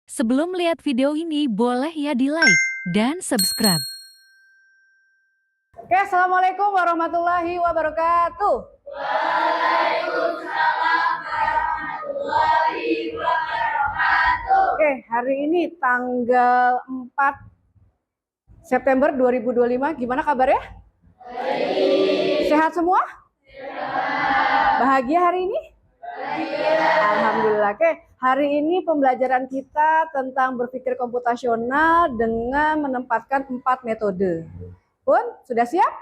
Sebelum lihat video ini, boleh ya di-like dan subscribe. Oke, Assalamualaikum warahmatullahi wabarakatuh. Waalaikumsalam warahmatullahi wabarakatuh. Oke, hari ini tanggal 4 September 2025. Gimana kabarnya? Baik. Sehat semua? Sehat. Bahagia hari ini? Bahagia. Alhamdulillah. Oke, hari ini pembelajaran kita tentang berpikir komputasional dengan menempatkan 4 metode. Pun, sudah siap?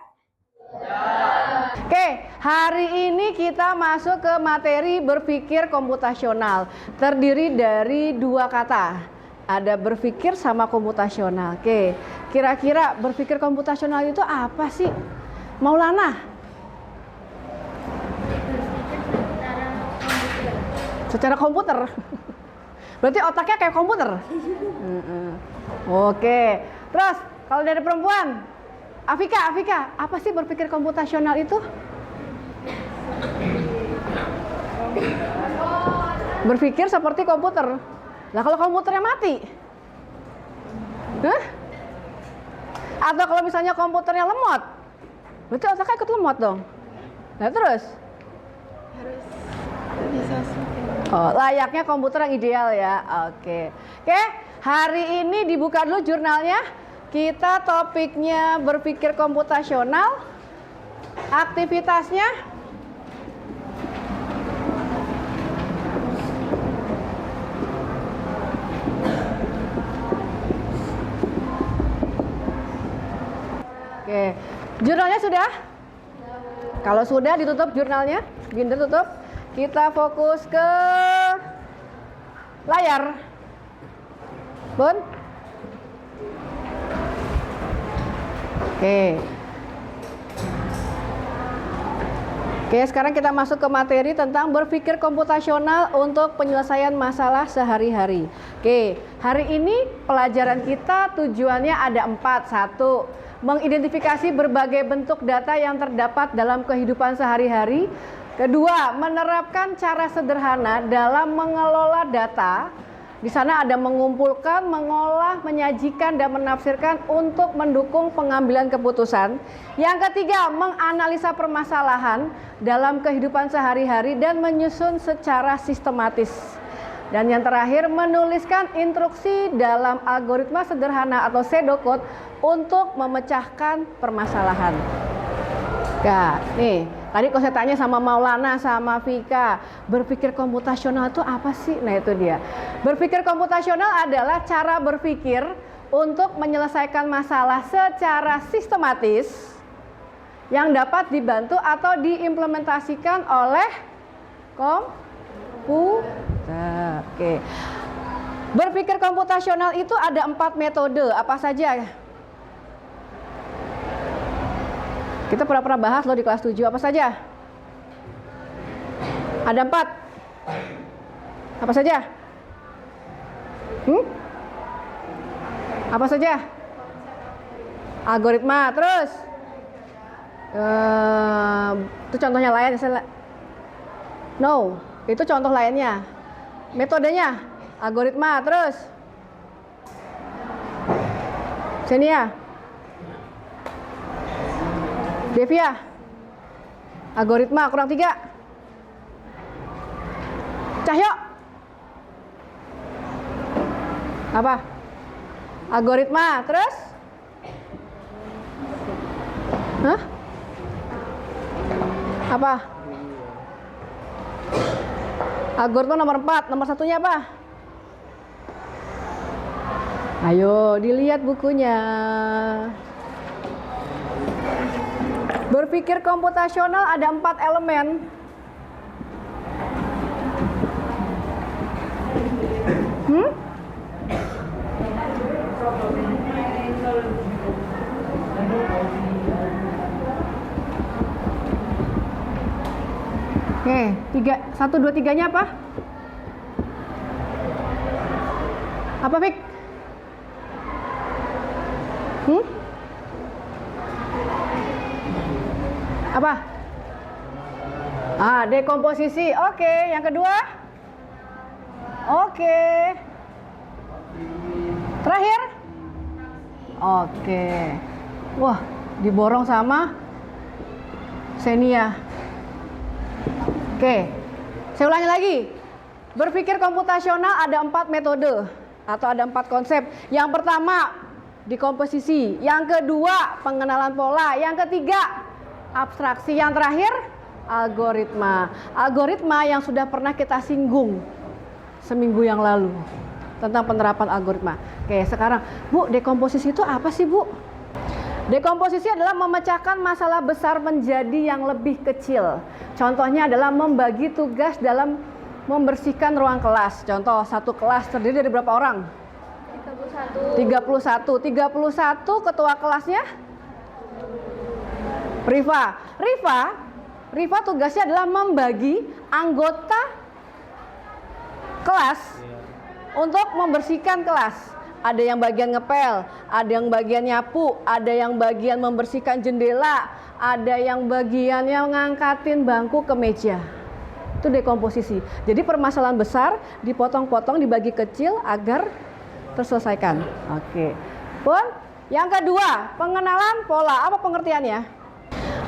Oke, hari ini kita masuk ke materi berpikir komputasional. Terdiri dari 2 kata. Ada berpikir sama komputasional. Oke, kira-kira berpikir komputasional itu apa sih? Maulana? Secara komputer. Berarti otaknya kayak komputer. Oke, terus kalau dari perempuan, Afika, apa sih berpikir komputasional itu? Berpikir seperti komputer. Lah kalau komputernya mati? Hah? Atau kalau misalnya komputernya lemot? Berarti otaknya ikut lemot dong. Nah terus? Oh, layaknya komputer yang ideal ya. Oke, hari ini dibuka dulu jurnalnya. Kita topiknya berpikir komputasional. Aktivitasnya oke. Jurnalnya sudah? Kalau sudah ditutup jurnalnya, Binder tutup. Kita fokus ke layar. Bun? Oke. Oke, sekarang kita masuk ke materi tentang berpikir komputasional untuk penyelesaian masalah sehari-hari. Oke, hari ini pelajaran kita tujuannya ada 4. 1, mengidentifikasi berbagai bentuk data yang terdapat dalam kehidupan sehari-hari. Kedua, menerapkan cara sederhana dalam mengelola data. Di sana ada mengumpulkan, mengolah, menyajikan, dan menafsirkan untuk mendukung pengambilan keputusan. Yang ketiga, menganalisa permasalahan dalam kehidupan sehari-hari dan menyusun secara sistematis. Dan yang terakhir, menuliskan instruksi dalam algoritma sederhana atau pseudocode untuk memecahkan permasalahan. Nah, nih, tadi kalau saya tanya sama Maulana sama Vika, berpikir komputasional itu apa sih? Nah, itu dia. Berpikir komputasional adalah cara berpikir untuk menyelesaikan masalah secara sistematis yang dapat dibantu atau diimplementasikan oleh komputer. Oke. Berpikir komputasional itu ada 4 metode, apa saja? Kita pernah bahas loh di kelas 7, apa saja? Ada 4. Apa saja? Apa saja? Algoritma, terus? Itu contohnya lain. No, itu contoh lainnya. Metodenya, algoritma, terus? Sini ya. Devia, algoritma kurang 3. Cahyo, apa? Algoritma, terus? Hah? Apa? Algoritma nomor 4, nomor 1-nya apa? Ayo dilihat bukunya. Berpikir komputasional ada 4 elemen. Oke, 1, 2, 3-nya apa? Apa, Fik? Apa? Dekomposisi. Oke, yang kedua? Oke. Terakhir? Oke. Wah, diborong sama Xenia. Oke, saya ulangi lagi. Berpikir komputasional ada 4 metode atau ada 4 konsep. Yang pertama, dekomposisi. Yang kedua, pengenalan pola. Yang ketiga, abstraksi. Yang terakhir, algoritma. Algoritma yang sudah pernah kita singgung seminggu yang lalu tentang penerapan algoritma. Oke, sekarang Bu, dekomposisi itu apa sih Bu? Dekomposisi adalah memecahkan masalah besar menjadi yang lebih kecil. Contohnya adalah membagi tugas dalam membersihkan ruang kelas. Contoh, satu kelas terdiri dari berapa orang? 31. 31 ketua kelasnya? Riva tugasnya adalah membagi anggota kelas untuk membersihkan kelas. Ada yang bagian ngepel, ada yang bagian nyapu, ada yang bagian membersihkan jendela, ada yang bagiannya ngangkatin bangku ke meja. Itu dekomposisi. Jadi permasalahan besar dipotong-potong, dibagi kecil agar terselesaikan. Oke. Pun yang kedua, pengenalan pola. Apa pengertiannya?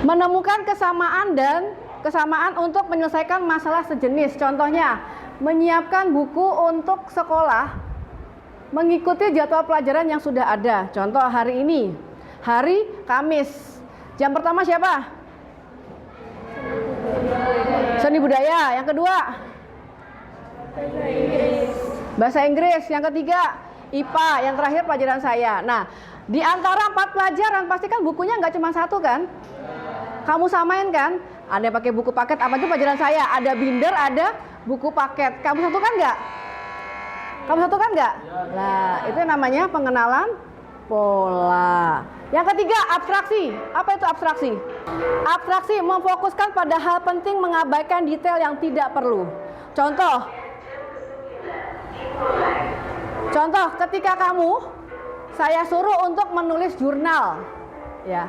Menemukan kesamaan untuk menyelesaikan masalah sejenis. Contohnya, menyiapkan buku untuk sekolah mengikuti jadwal pelajaran yang sudah ada. Contoh hari ini, hari Kamis. Jam pertama siapa? Seni budaya. Yang kedua? Bahasa Inggris. Yang ketiga? IPA. Yang terakhir pelajaran saya. Nah, di antara 4 pelajaran pasti kan bukunya nggak cuma satu kan? Kamu samain kan? Ada yang pakai buku paket, apa itu pelajaran saya? Ada binder, ada buku paket. Kamu satukan nggak? Kamu satukan nggak? Nah, itu namanya pengenalan pola. Yang ketiga, abstraksi. Apa itu abstraksi? Abstraksi memfokuskan pada hal penting, mengabaikan detail yang tidak perlu. Contoh, ketika saya suruh untuk menulis jurnal, ya,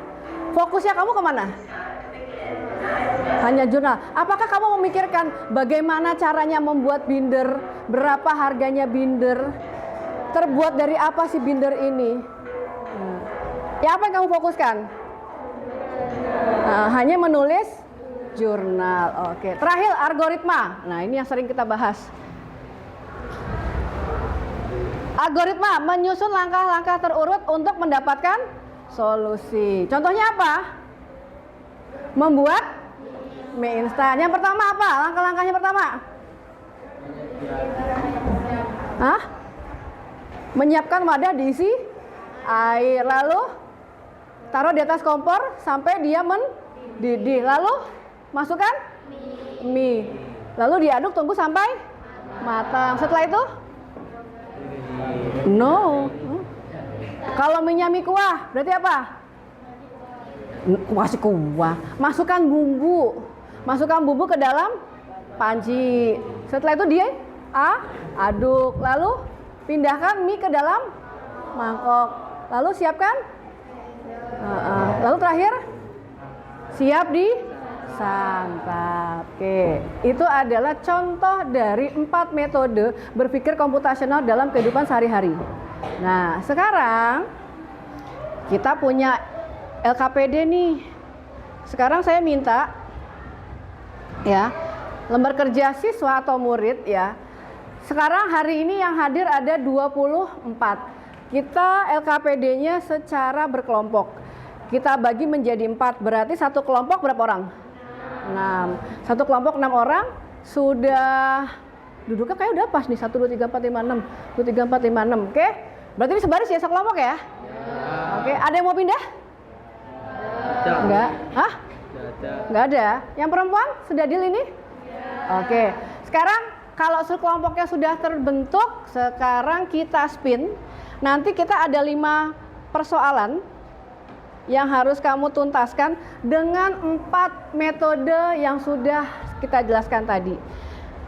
fokusnya kamu kemana? Hanya jurnal. Apakah kamu memikirkan bagaimana caranya membuat binder, berapa harganya binder, terbuat dari apa sih binder ini? Ya, apa yang kamu fokuskan? Hanya menulis jurnal. Oke. Terakhir, algoritma. Nah, ini yang sering kita bahas. Algoritma menyusun langkah-langkah terurut untuk mendapatkan solusi. Contohnya apa? Membuat mie instan. Yang pertama apa? Langkah-langkahnya pertama? Menyiapkan wadah diisi air, lalu taruh di atas kompor sampai dia mendidih, lalu masukkan mie, lalu diaduk, tunggu sampai matang. Setelah itu kalau mie kuah berarti apa? Masih kuah. Masukkan bumbu ke dalam panci. Setelah itu dia aduk, lalu pindahkan mie ke dalam mangkok, lalu siapkan. Lalu terakhir siap disantap. Oke, itu adalah contoh dari 4 metode berpikir komputasional dalam kehidupan sehari-hari. Nah, sekarang kita punya LKPD nih. Sekarang saya minta ya, lembar kerja siswa atau murid ya. Sekarang hari ini yang hadir ada 24. Kita LKPD-nya secara berkelompok. Kita bagi menjadi 4, berarti satu kelompok berapa orang? 6. Satu kelompok 6 orang. Sudah duduknya kayak udah pas nih, 1, 2, 3, 4, 5, 6. 1, 2, 3, 4, 5, 6. Oke? Berarti ini sebaris ya sekelompok ya? Oke, ada yang mau pindah? Enggak? Enggak ada. Yang perempuan sudah deal ini? Oke. Sekarang kalau kelompoknya sudah terbentuk, sekarang kita spin. Nanti kita ada 5 persoalan yang harus kamu tuntaskan dengan 4 metode yang sudah kita jelaskan tadi.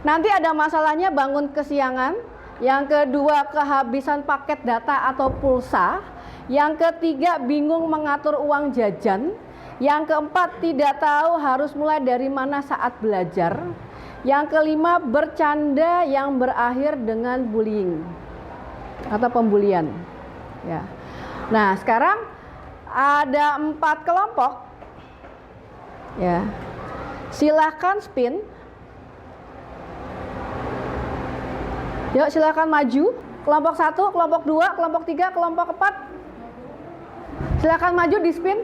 Nanti ada masalahnya bangun kesiangan. Yang kedua, kehabisan paket data atau pulsa. Yang ketiga, bingung mengatur uang jajan. Yang keempat, tidak tahu harus mulai dari mana saat belajar. Yang kelima, bercanda yang berakhir dengan bullying. atau pembulian. Ya. Nah, sekarang ada 4 kelompok. Ya. Silakan spin. Yuk, silakan maju. Kelompok 1, kelompok 2, kelompok 3, kelompok 4. Silakan maju di spin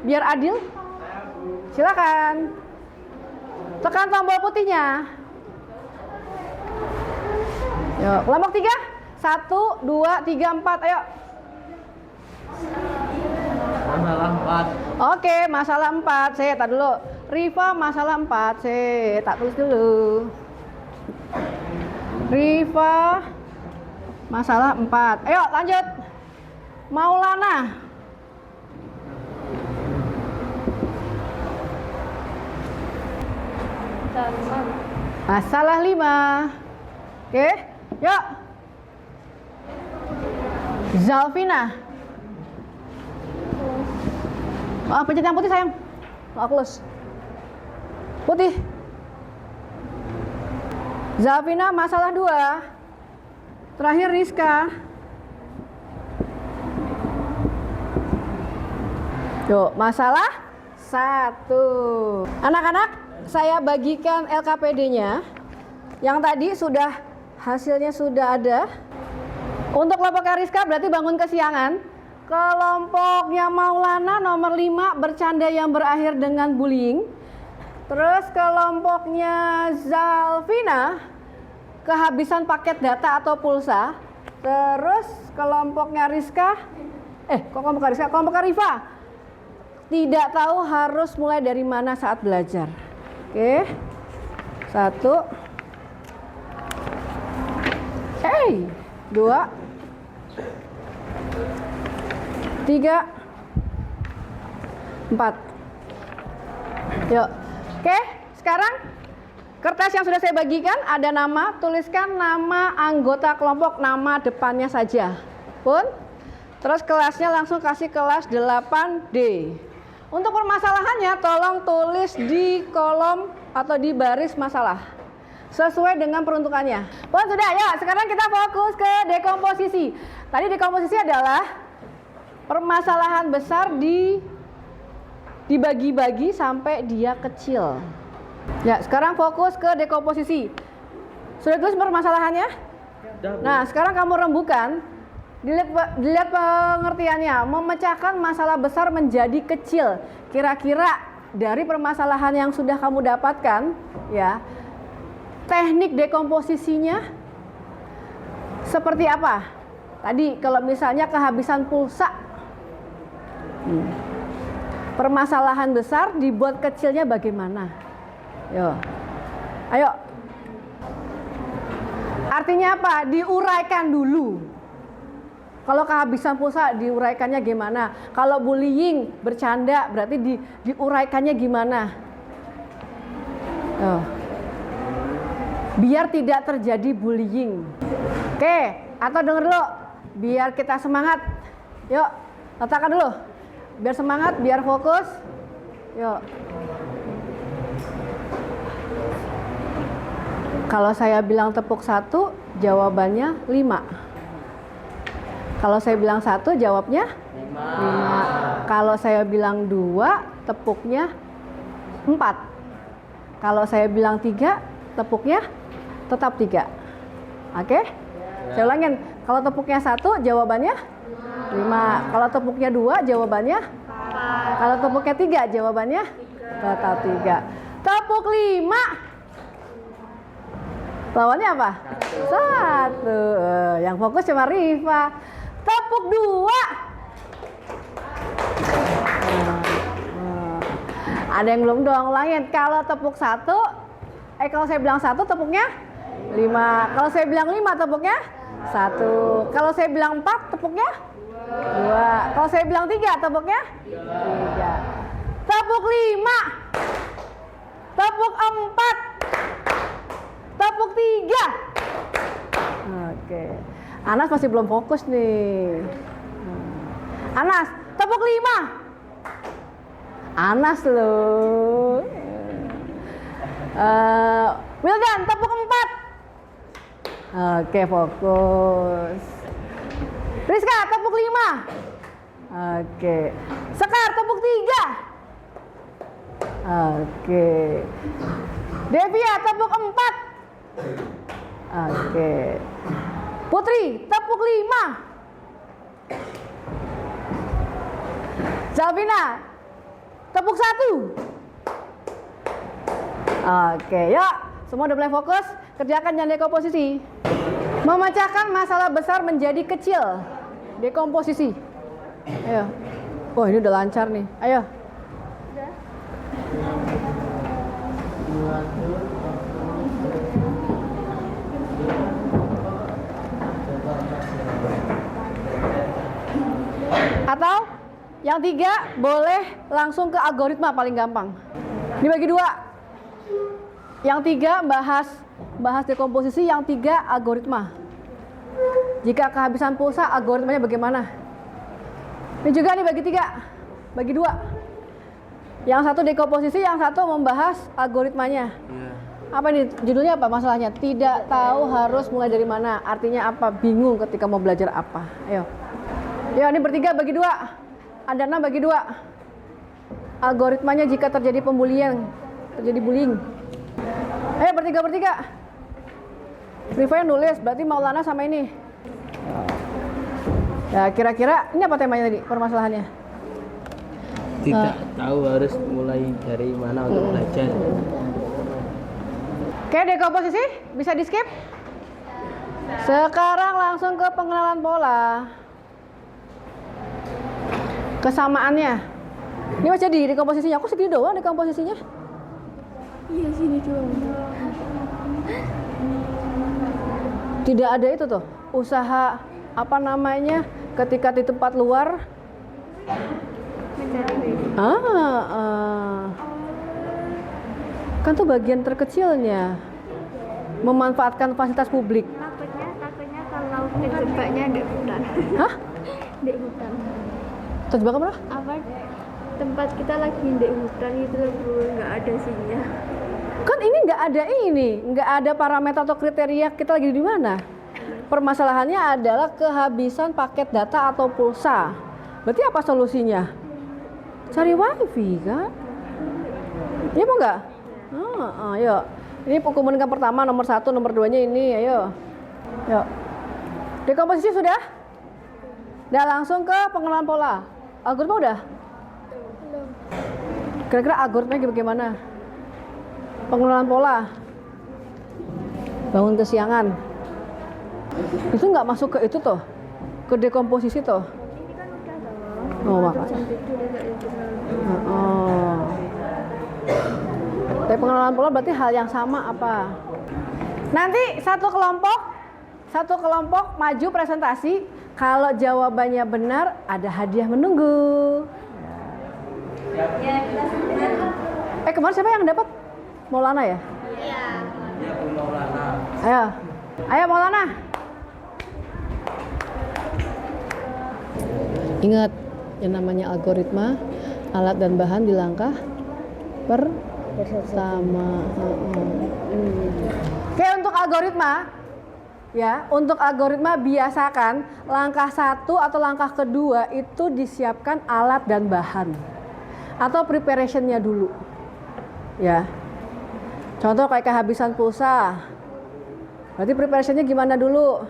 biar adil. Silakan. Tekan tombol putihnya. Yuk, kelompok 3. 1, 2, 3, 4. Ayo. Masalah 4. Oke, masalah 4. Saya tak dulu. Riva masalah 4. Saya tak tulis dulu. Riva masalah 4. Ayo lanjut. Maulana. Masalah 5. Oke, yuk. Zalvina. Oh, pencet yang putih sayang. Oh, close. Putih. Zalvina masalah 2. Terakhir Rizka. Yuk, masalah 1. Anak-anak, saya bagikan LKPD-nya. Yang tadi hasilnya sudah ada. Untuk kelompoknya Rizka berarti bangun kesiangan. Kelompoknya Maulana nomor 5 bercanda yang berakhir dengan bullying. Terus kelompoknya Zalvina kehabisan paket data atau pulsa. Terus kelompoknya Rizka, kelompoknya Riva tidak tahu harus mulai dari mana saat belajar. Oke, 1, 2, 3, 4. Yuk. Oke, sekarang kertas yang sudah saya bagikan ada nama, tuliskan nama anggota kelompok, nama depannya saja. Pun. Terus kelasnya langsung kasih kelas 8D. Untuk permasalahannya tolong tulis di kolom atau di baris masalah sesuai dengan peruntukannya. Pun sudah, ya. Sekarang kita fokus ke dekomposisi. Tadi dekomposisi adalah permasalahan besar dibagi-bagi sampai dia kecil. Ya, sekarang fokus ke dekomposisi. Sudah tulis permasalahannya? Nah, sekarang kamu rembukan. Dilihat pengertiannya. Memecahkan masalah besar menjadi kecil. Kira-kira dari permasalahan yang sudah kamu dapatkan, ya, teknik dekomposisinya seperti apa? Tadi kalau misalnya kehabisan pulsa, permasalahan besar dibuat kecilnya bagaimana? Yo. Ayo. Artinya apa? Diuraikan dulu. Kalau kehabisan pulsa diuraikannya gimana? Kalau bullying, bercanda, berarti diuraikannya gimana? Oh. Biar tidak terjadi bullying. Oke, atau denger dulu. Biar kita semangat. Yuk, letakkan dulu. Biar semangat, biar fokus. Yuk. Kalau saya bilang tepuk 1, jawabannya 5. Kalau saya bilang 1, jawabnya 5. Kalau saya bilang 2, tepuknya 4. Kalau saya bilang 3, tepuknya tetap 3. Oke? Saya ulangin. Kalau tepuknya 1, jawabannya 5. Kalau tepuknya 2, jawabannya 4. Kalau tepuknya 3, jawabannya tetap 3. Tepuk 5. Lawannya apa? 1. Yang fokus cuma Riva. Tepuk 2. Ada yang belum doang, ulangin. Kalau tepuk 1, kalau saya bilang 1 tepuknya 5. Kalau saya bilang 5 tepuknya 1. Kalau saya bilang 4 tepuknya 2. Kalau saya bilang 3 tepuknya 3. Tepuk 5. Tepuk 4. Tepuk 3. Oke. Anas masih belum fokus nih. Anas, tepuk 5. Anas loh. Wildan, tepuk 4. Oke, fokus. Rizka, tepuk 5. Oke. Sekar, tepuk 3. Oke. Devia, tepuk 4. Oke. Putri, tepuk 5. Zalvina, tepuk 1. Oke, yuk. Semua udah mulai fokus. Kerjakan yang dekomposisi. Memecahkan masalah besar menjadi kecil. Dekomposisi. Ayo. Wah, ini udah lancar nih. Ayo. Atau yang 3 boleh langsung ke algoritma paling gampang. Dibagi 2. Yang 3 bahas dekomposisi, yang 3 algoritma. Jika kehabisan pulsa, algoritmanya bagaimana? Ini juga nih bagi 3, bagi 2. Yang satu dekomposisi, yang satu membahas algoritmanya. Apa nih judulnya, apa masalahnya? Tidak tahu harus mulai dari mana. Artinya apa? Bingung ketika mau belajar apa. Ayo. Ya, ini bertiga bagi 2. Ada 6 bagi 2. Algoritmanya jika terjadi pembulian, terjadi bullying. Ayo bertiga. Riva yang nulis, berarti Maulana sama ini. Ya, kira-kira ini apa temanya tadi, permasalahannya? Tidak tahu harus mulai dari mana untuk belajar. Oke, dekomposisi bisa di skip. Sekarang langsung ke pengenalan pola. Kesamaannya. Ini masih jadi dekomposisinya. Aku segini doang dekomposisinya. Iya, sini doang. Tidak ada itu tuh, usaha apa namanya ketika di tempat luar. Kan tuh bagian terkecilnya. Memanfaatkan fasilitas publik. Takutnya kalau kejebaknya di hutan. Hah? Di hutan. Terjebak apa? Apa tempat kita lagi di hutan itu nggak ada sinyal. Kan ini nggak ada parameter atau kriteria kita lagi di mana. Permasalahannya adalah kehabisan paket data atau pulsa. Berarti apa solusinya? Cari wifi kan? Iya apa enggak? Ayo. Ini komunikan pertama, nomor 1, nomor 2-nya ini. Ayo. Yuk. Dekomposisi sudah? Udah langsung ke pengenalan pola. Algoritma udah? Belum. Kira-kira algoritmanya bagaimana? Pengenalan pola. Bangun kesiangan. Itu nggak masuk ke itu toh, ke dekomposisi toh. Ini kan udah dong. Oh, makanya. Jam tidur juga itu. Tapi pengenalan pola berarti hal yang sama apa? Nanti satu kelompok maju presentasi. Kalau jawabannya benar, ada hadiah menunggu. Kemarin siapa yang dapat? Maulana ya? Iya. Ayo Maulana. Ingat, yang namanya algoritma, alat dan bahan di langkah pertama. Oke, untuk algoritma biasakan langkah 1 atau langkah kedua itu disiapkan alat dan bahan atau preparationnya dulu. Ya. Contoh kayak kehabisan pulsa. Berarti preparationnya gimana dulu?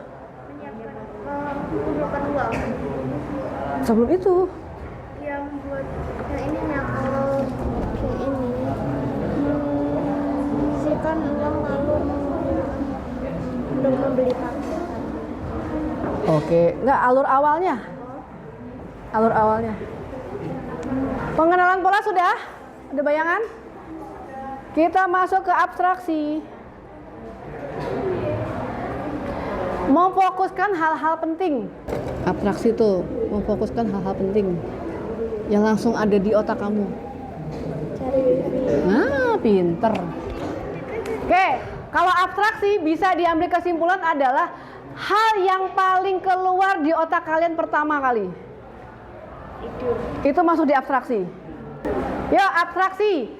Mengumpulkan uang. Sebelum itu. Yang buat yang ini kalau yang ini sisihkan uang lalu untuk membeli paket. Oke, enggak alur awalnya. Pengenalan pola sudah? Ada bayangan? Kita masuk ke abstraksi. Memfokuskan hal-hal penting. Abstraksi itu memfokuskan hal-hal penting yang langsung ada di otak kamu. Cari wifi. Nah, pinter. Oke, kalau abstraksi bisa diambil kesimpulan adalah hal yang paling keluar di otak kalian pertama kali. Itu masuk di abstraksi. Ya, abstraksi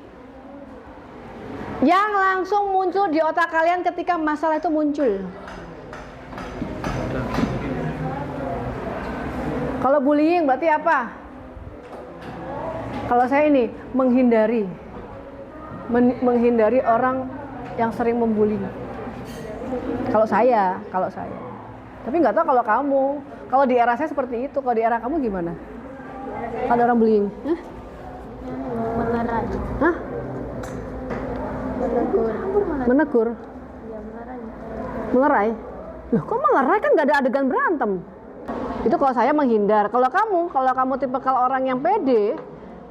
yang langsung muncul di otak kalian ketika masalah itu muncul. Kalau bullying berarti apa? Kalau saya ini menghindari orang yang sering membuli. Kalau saya. Tapi nggak tahu kalau kamu. Kalau di era saya seperti itu. Kalau di era kamu gimana? Kalau orang bullying? Hah? Melerai. Hah? Menegur. Menegur? Ya, melerai. Melerai? Loh, kok melerai, kan nggak ada adegan berantem? Itu kalau saya menghindar. Kalau kamu tipikal orang yang pede,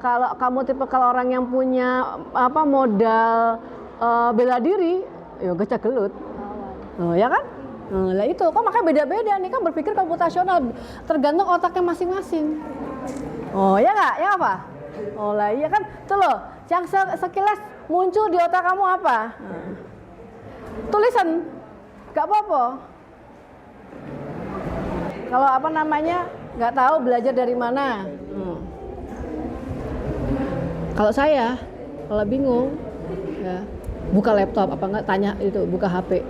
kalau kamu tipikal orang yang punya modal bela diri, ya gecak gelut. Oh, ya kan? Lah itu, kok makanya beda-beda nih, kan berpikir komputasional, tergantung otaknya masing-masing. Oh, ya nggak? Ya apa? Oh lah iya kan, tuh loh, yang sekilas muncul di otak kamu apa? Tulisan, nggak apa-apa. Kalau nggak tahu belajar dari mana. Kalau saya, kalau bingung, ya buka laptop apa enggak, tanya itu, buka HP.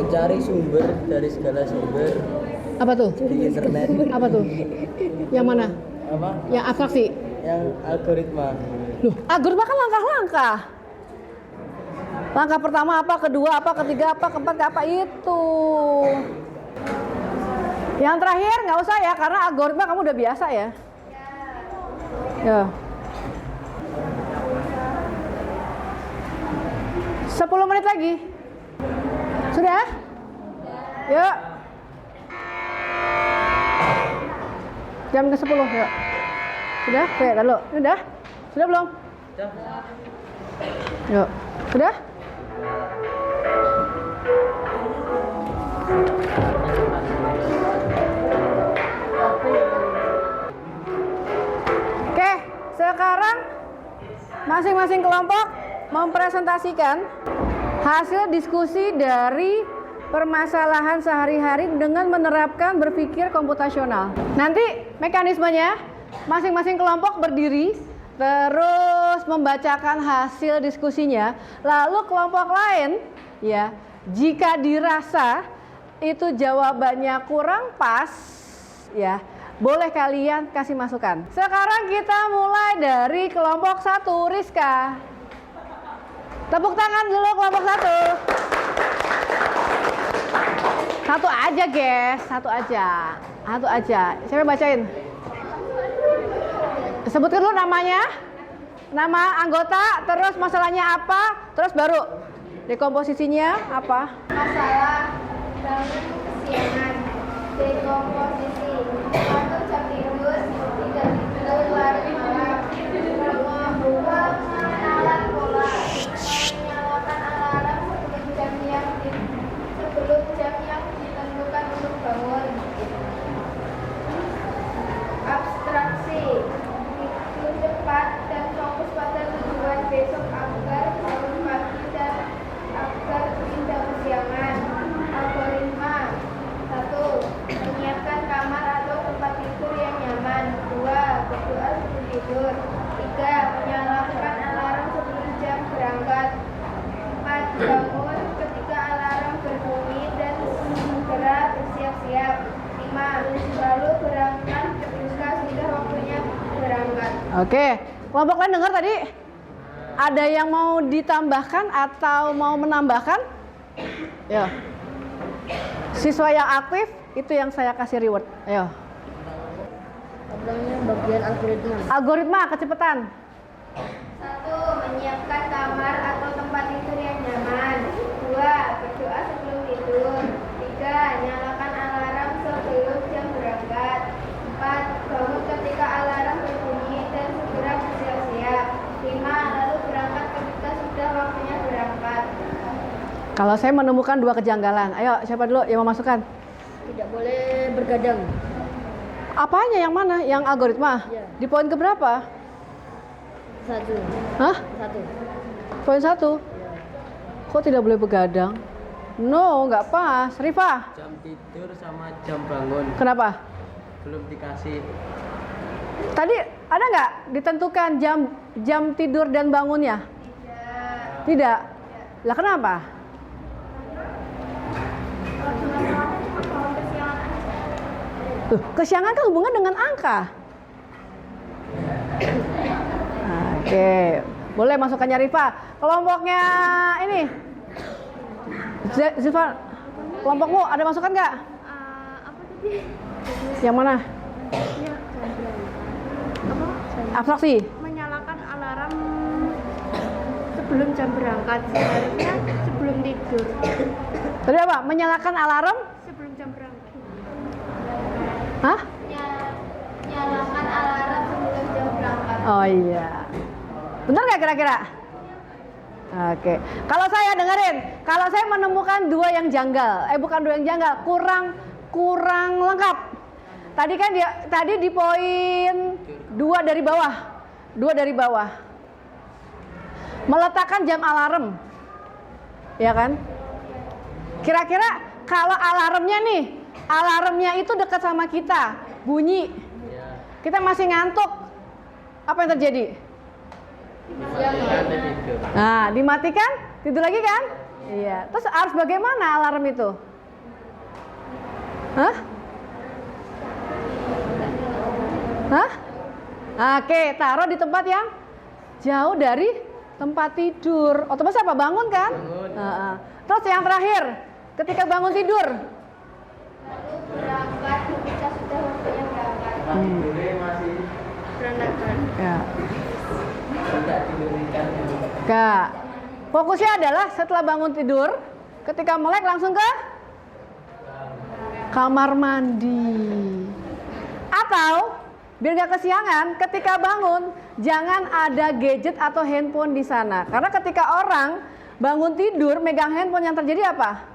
Mencari sumber dari segala sumber Apa tuh? di internet. Apa tuh? Yang mana? Apa? Yang abstraksi? Yang algoritma. Loh, algoritma kan langkah-langkah. Langkah pertama apa, kedua apa, ketiga apa, keempat apa, itu. Yang terakhir nggak usah ya, karena algoritma kamu udah biasa ya. Ya. 10 menit lagi. Sudah? Yuk. Jam ke 10, yuk. Sudah? Kayak lalu. Sudah? Sudah belum? Yuk. Sudah? Oke, sekarang masing-masing kelompok mempresentasikan hasil diskusi dari permasalahan sehari-hari dengan menerapkan berpikir komputasional. Nanti mekanismenya, masing-masing kelompok berdiri, terus membacakan hasil diskusinya, lalu kelompok lain, ya, jika dirasa itu jawabannya kurang pas, ya, boleh kalian kasih masukan. Sekarang kita mulai dari kelompok 1, Rizka. Tepuk tangan dulu kelompok 1. Satu aja, guys. Satu aja. Siapa bacain? Sebutkan dulu namanya, nama anggota, terus masalahnya apa, terus baru dekomposisinya apa. Masalah bangun kesiangan. Dekomposisi. 1 jam tidur, 3 tidur larut malam. Mengenal pola. Menyalakan alarm sebelum jam yang ditentukan untuk bangun. Abstraksi. Tidur cepat dan fokus pada tujuan besok agar bangun pagi dan agar tidak kesiangan. Algoritma. 1. Menyiapkan kamar atau tempat tidur yang nyaman. 2. Berdoa sebelum tidur. 3. Menyalakan alarm sebelum jam berangkat. 4. Bangun ketika alarm berbunyi dan segera bersiap-siap. 5. Lalu berangkat ketika sudah waktunya berangkat. Oke, kelompok lain dengar tadi? Ada yang mau ditambahkan atau mau menambahkan? Yo. Siswa yang aktif itu yang saya kasih reward. Ayo. Bagian algoritma. Algoritma kecepatan. 1. Menyiapkan kamar atau tempat tidur yang nyaman. 2. Berdoa sebelum tidur. 3. Nyalakan alarm sebelum jam berangkat. 4. Bangun ketika alarm berbunyi dan segera bersiap-siap. 5. Lalu berangkat ketika sudah waktunya berangkat. Kalau saya menemukan 2 kejanggalan. Ayo, siapa dulu yang mau masukkan? Tidak boleh bergadang. Apanya, yang mana? Yang algoritma? Iya. Di poin keberapa? 1. Hah? 1. Poin 1? Kok tidak boleh begadang? No, nggak pas. Rifa, Jam tidur sama jam bangun kenapa? belum dikasih. Tadi ada nggak ditentukan jam tidur dan bangunnya? Tidak. Lah kenapa? Kalau cuma bangun Tuh, kesiangan kan hubungan dengan angka. Oke, boleh masukkannya Rifa. Kelompoknya ini, Ziva, kelompokmu ada masukan nggak? Apa tadi? Yang mana? Ya, apa? Abstraksi. Menyalakan alarm sebelum jam berangkat, seharusnya sebelum tidur. Tadi apa? Menyalakan alarm? Sebelum jam berangkat. Hah? Nyalakan alarm sebelum jam berangkat. Oh iya. Benar nggak kira-kira? Oke. Kalau saya dengerin, kalau saya menemukan dua yang janggal, bukan dua yang janggal, kurang lengkap. Tadi kan tadi di poin 2 dari bawah. 2 dari bawah. Meletakkan jam alarm. Ya kan? Kira-kira kalau alarmnya itu dekat sama kita, bunyi. Kita masih ngantuk. Apa yang terjadi? Nah, dimatikan, tidur lagi kan? Iya. Terus harus bagaimana alarm itu? Hah? Oke, taruh di tempat yang jauh dari tempat tidur. Otomatis apa? Bangun kan? Terus yang terakhir, ketika bangun tidur. Berangkat ketika sudah waktunya berangkat. Berantakan. Ya. Kak, fokusnya adalah setelah bangun tidur, ketika melek langsung ke kamar mandi. Atau biar gak kesiangan, ketika bangun jangan ada gadget atau handphone di sana. Karena ketika orang bangun tidur megang handphone, yang terjadi apa?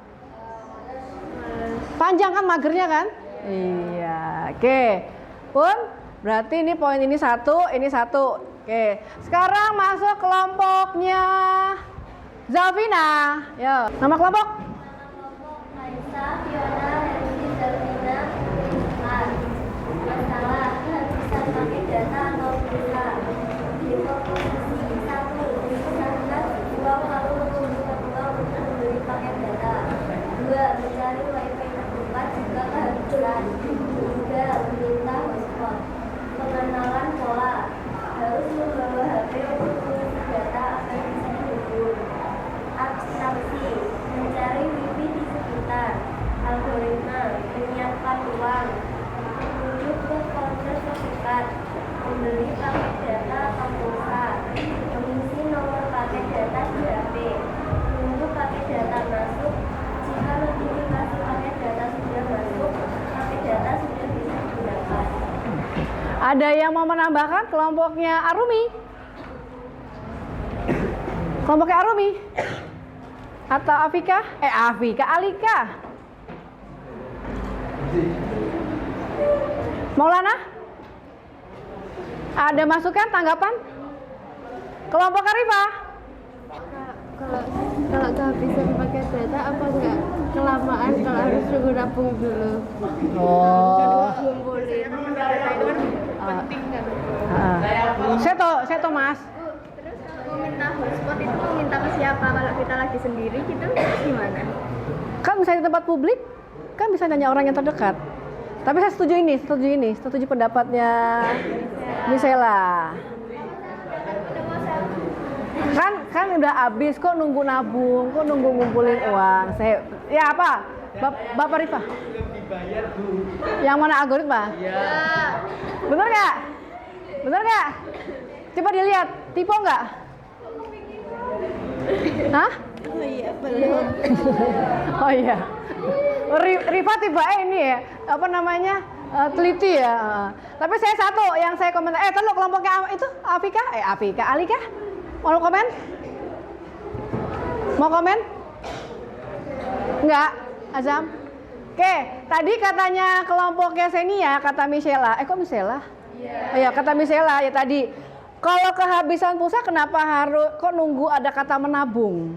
Panjang kan magernya kan? Iya. Oke. Pun berarti ini poin ini satu, ini satu. Oke. Sekarang masuk kelompoknya Zalvina. Yo, nama kelompok? Raisa, Fiona, Henry, Zalvina, Isman. Masalah kehabisan pakai data atau pulsa. Posisi 1, misalkan uang lalu mengumpulkan uang untuk membeli paket data. 2, mencari wifi terdekat jika kehabisan. 3, meminta hotspot. Pengenalan pola. Harus membawa HP untuk mengisi data agar bisa dihubung. Abstraksi, mencari wifi di sekitar. Algoritma, menyiapkan uang. Menuju ke counter terdekat. Membeli paket data atau pulsa. Mengisi nomor paket data di HP. Menunggu paket data masuk. Jika notifikasi paket data sudah masuk, paket data sudah bisa digunakan. Ada yang mau menambahkan kelompoknya Arumi? Kelompoknya Arumi? Atau Afika? Alika. Maulana? Ada masukan, tanggapan? Kelompok Arifa? Kalau kehabisan paket data apa enggak kelamaan kalau harus suruh nabung dulu. Oh. Kumpulin data itu kan penting kan. Saya tahu Mas. Terus mau minta hotspot itu mau minta ke siapa? Kalau kita lagi sendiri gitu gimana? Kan misalnya di tempat publik, kan bisa nanya orang yang terdekat. Tapi saya setuju pendapatnya Misela. Kan udah habis, kok nunggu nabung, kok nunggu ngumpulin uang. Ya apa? Bapak Rifa? Yang mana algoritma? Ya. Bener nggak? Coba dilihat, tipe nggak? Hah? Oh iya, belum. Oh iya. Rifa tipe ini ya, apa namanya? Teliti ya. Tapi saya satu yang saya komentar. Terus kelompoknya itu Afika, Alika. Mau komen? Mau komen? Enggak, Azam. Oke, tadi katanya kelompoknya Senia, kata Misela. Kok Misela? Iya. Kata Misela ya tadi. Kalau kehabisan pulsa kenapa kok nunggu ada kata menabung?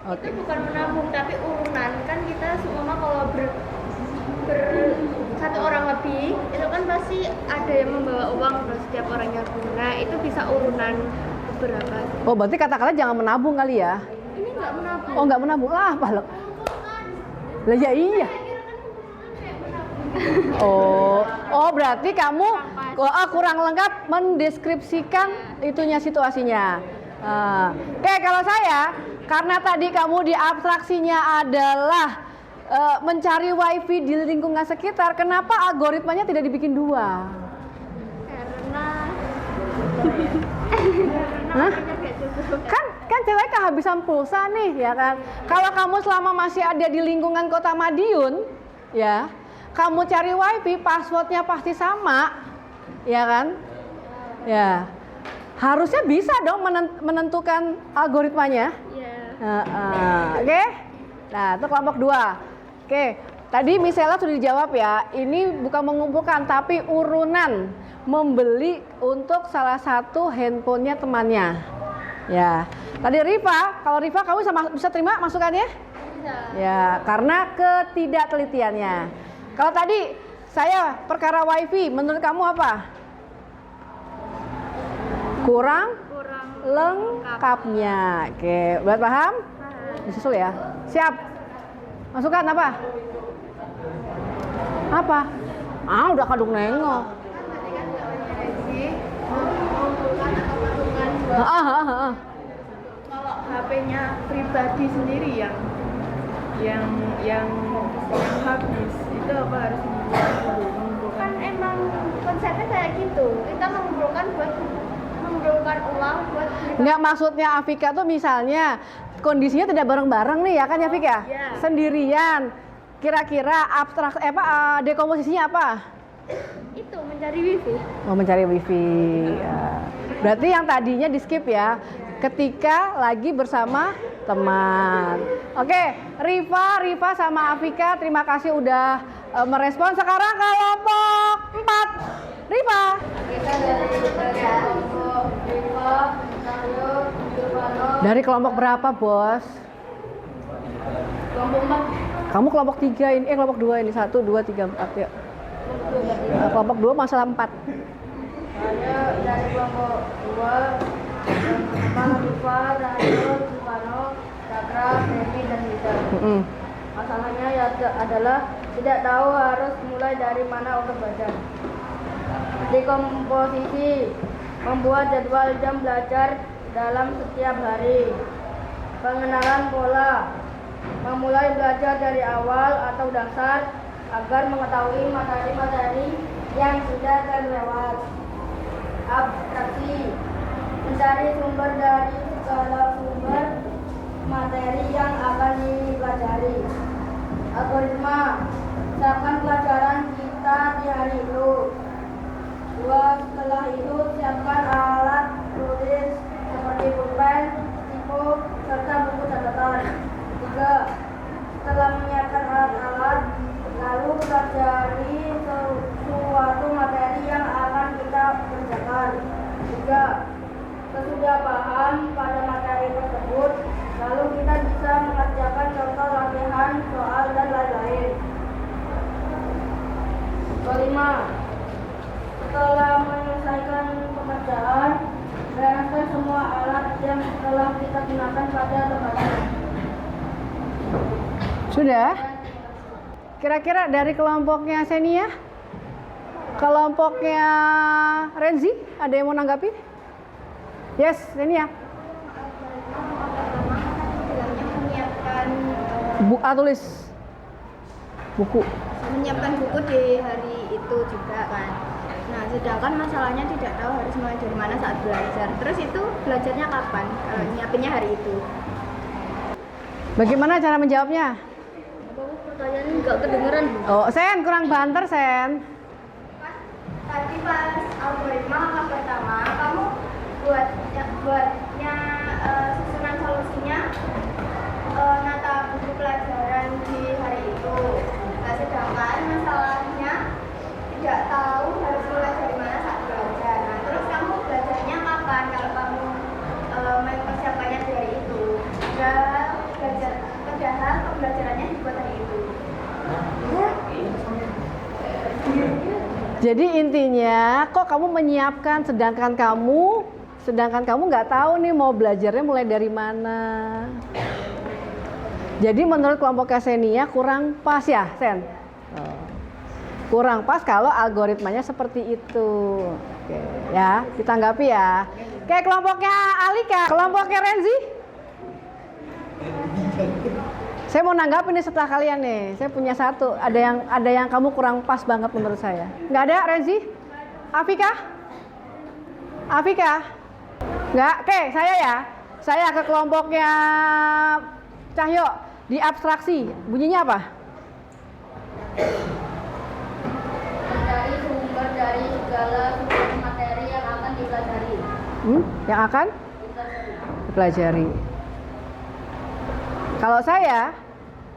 Itu bukan menabung tapi urunan. Kan kita semua kalau satu orang lebih itu kan pasti ada yang membawa uang untuk setiap orang yang guna. Itu bisa urunan beberapa. Oh, berarti kata-kata jangan menabung kali ya? Ini nggak menabung. Oh, nggak menabung lah, apa lo? Lah ya iya. Oh berarti kamu kurang lengkap mendeskripsikan itunya situasinya. Oke, kalau saya karena tadi kamu di abstraksinya adalah mencari wifi di lingkungan sekitar, kenapa algoritmanya tidak dibikin 2? Karena Hah? Kan cewek kehabisan pulsa nih ya kan. Kalau kamu selama masih ada di lingkungan Kota Madiun ya, kamu cari wifi passwordnya pasti sama ya kan. Ya harusnya bisa dong menentukan algoritmanya. Oke. Nah itu kelompok 2. Oke, tadi misalnya sudah dijawab ya. Ini bukan mengumpulkan tapi urunan membeli untuk salah satu handphonenya temannya. Ya, tadi Rifa, kalau Rifa kamu bisa terima masukannya? bisa. Ya, karena ketidaktelitiannya. Kalau tadi saya perkara wifi, menurut kamu apa? Kurang lengkapnya. Oke, udah paham? Disusul ya. Siap. Masukan apa? Apa? Udah kadung nengok. Kalau HP-nya pribadi sendiri yang habis itu apa harus mengumpulkan? Kan emang konsepnya kayak gitu. Kita mengumpulkan uang buat Enggak, maksudnya Afika tuh misalnya kondisinya tidak bareng-bareng nih ya kan ya Fik ya? Iya. Sendirian. Kira-kira dekomposisinya apa? itu mencari wifi. Mau mencari wifi. Ya. Berarti yang tadinya di skip ya. Ketika lagi bersama teman. Oke, Rifa sama Afika terima kasih udah merespon. Sekarang kelompok 4. Rifa. Kita dari kelompok Rifa, Nayo, Silvano. Dari kelompok berapa, Bos? Kelompok 4. Kamu kelompok 3 ini, kelompok 2 ini. 1, 2, 3, 4 ya. Kelompok 2 masalah 4. Saya dari kelompok 2. Rifa, Nayo, Silvano, Cakra, Femi, dan Lisa. Masalahnya adalah tidak tahu harus mulai dari mana untuk belajar. Dekomposisi, membuat jadwal jam belajar dalam setiap hari. Pengenalan pola, memulai belajar dari awal atau dasar agar mengetahui materi-materi yang sudah terlewat. Abstraksi, mencari sumber dari segala sumber materi yang akan dipelajari. Algoritma, siapkan pelajaran kita di hari itu. 2. Setelah itu siapkan alat tulis seperti pulpen, tipu, serta buku catatan. 3. Setelah menyiapkan alat-alat, lalu pelajari suatu materi yang akan kita kerjakan. 3. Sesudah paham pada materi tersebut, lalu kita bisa mengerjakan contoh latihan, soal, dan lain-lain. 5. Setelah menyelesaikan pekerjaan, bereskan semua alat yang telah kita gunakan pada tempatnya. Sudah? Kira-kira dari kelompoknya Senia? Kelompoknya Renzi? Ada yang mau nanggapi? Yes, Senia. Menyiapkan Tulis buku. menyiapkan buku di hari itu juga kan. Nah, sedangkan masalahnya tidak tahu harus mulai dari mana saat belajar. Terus itu belajarnya kapan? Kalau nyiapinnya hari itu. Bagaimana cara menjawabnya? Pertanyaannya nggak kedengeran. Oh, Sen, kurang banter, Sen. Tadi pas algoritma langkah pertama, kamu buatnya susunan solusinya nata buku pelajaran di hari itu. Nah, sedangkan masalahnya tidak tahu harus mulai dari mana saat belajar. Nah, terus kamu belajarnya kapan kalau kamu mempersiapkannya dari itu? Padahal pembelajarannya dibuat hari itu. Jadi intinya, kok kamu menyiapkan sedangkan kamu nggak tahu nih mau belajarnya mulai dari mana. Jadi menurut kelompok Senia kurang pas ya, Sen? kurang pas kalau algoritmanya seperti itu. Oke, ya, ditanggapi ya. Oke, kelompoknya Alika, kelompoknya Renzi. Saya mau nanggapin nih setelah kalian nih. Saya punya satu, ada yang kamu kurang pas banget menurut saya. Nggak ada, Renzi? Afika? Afika? Nggak? Oke, saya ya. Saya ke kelompoknya Cahyo di abstraksi. Bunyinya apa? Mencari sumber dari segala sumber materi yang akan dipelajari. Yang akan dipelajari. Kalau saya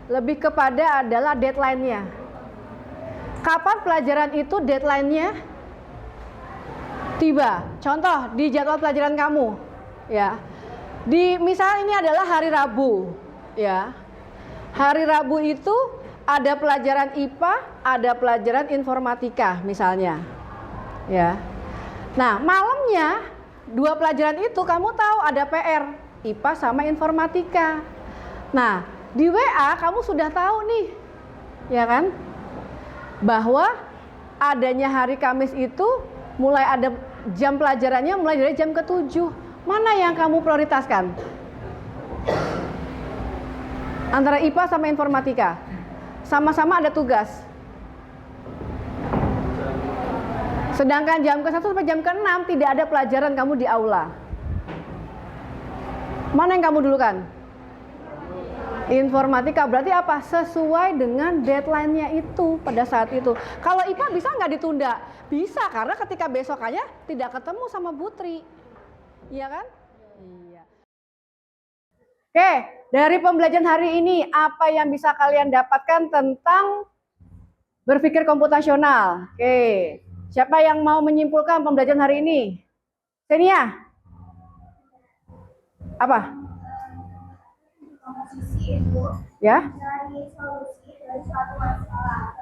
lebih kepada adalah deadline-nya. Kapan pelajaran itu deadline-nya tiba? Contoh di jadwal pelajaran kamu, ya. Misal ini adalah hari Rabu, ya. Hari Rabu itu ada pelajaran IPA, ada pelajaran informatika misalnya, ya. Nah, malamnya dua pelajaran itu kamu tahu ada PR IPA sama informatika. Nah, di WA kamu sudah tahu nih, ya kan, bahwa adanya hari Kamis itu mulai ada jam pelajarannya mulai dari jam ke-7. Mana yang kamu prioritaskan? Antara IPA sama informatika. Sama-sama ada tugas. Sedangkan jam ke-1 sampai jam ke-6 tidak ada pelajaran kamu di aula. Mana yang kamu dulukan? Informatika. Berarti apa? Sesuai dengan deadline-nya itu pada saat itu. Kalau IPA bisa nggak ditunda? Bisa, karena ketika besokannya tidak ketemu sama Putri. Iya kan? Iya. Oke, dari pembelajaran hari ini apa yang bisa kalian dapatkan tentang berpikir komputasional? Oke, siapa yang mau menyimpulkan pembelajaran hari ini? Senia? Apa? Komposisi itu Ya? mencari solusi dari suatu masalah.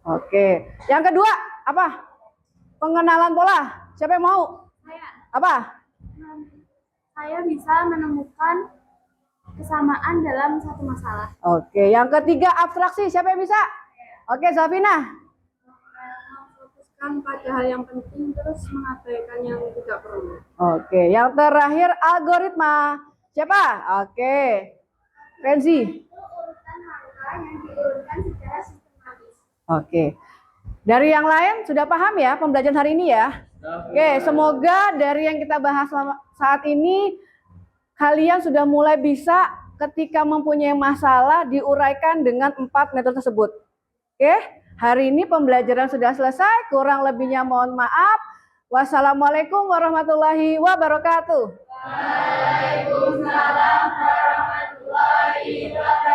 Oke. Yang kedua, apa? Pengenalan pola. Siapa yang mau? Saya, Apa? saya bisa menemukan kesamaan dalam satu masalah. Oke. Yang ketiga, abstraksi. Siapa yang bisa? Oke, Zafina. Memfokuskan pada hal yang penting terus mengabaikan yang tidak perlu. Oke. Yang terakhir, algoritma. Siapa? Oke. Renzi. Itu urutan angka yang diurutkan secara sistematis. Oke. Dari yang lain sudah paham ya pembelajaran hari ini ya? Oke, semoga dari yang kita bahas saat ini kalian sudah mulai bisa ketika mempunyai masalah diuraikan dengan 4 metode tersebut. Oke, hari ini pembelajaran sudah selesai, kurang lebihnya mohon maaf. Wassalamualaikum warahmatullahi wabarakatuh. Waalaikumsalam warahmatullahi wabarakatuh.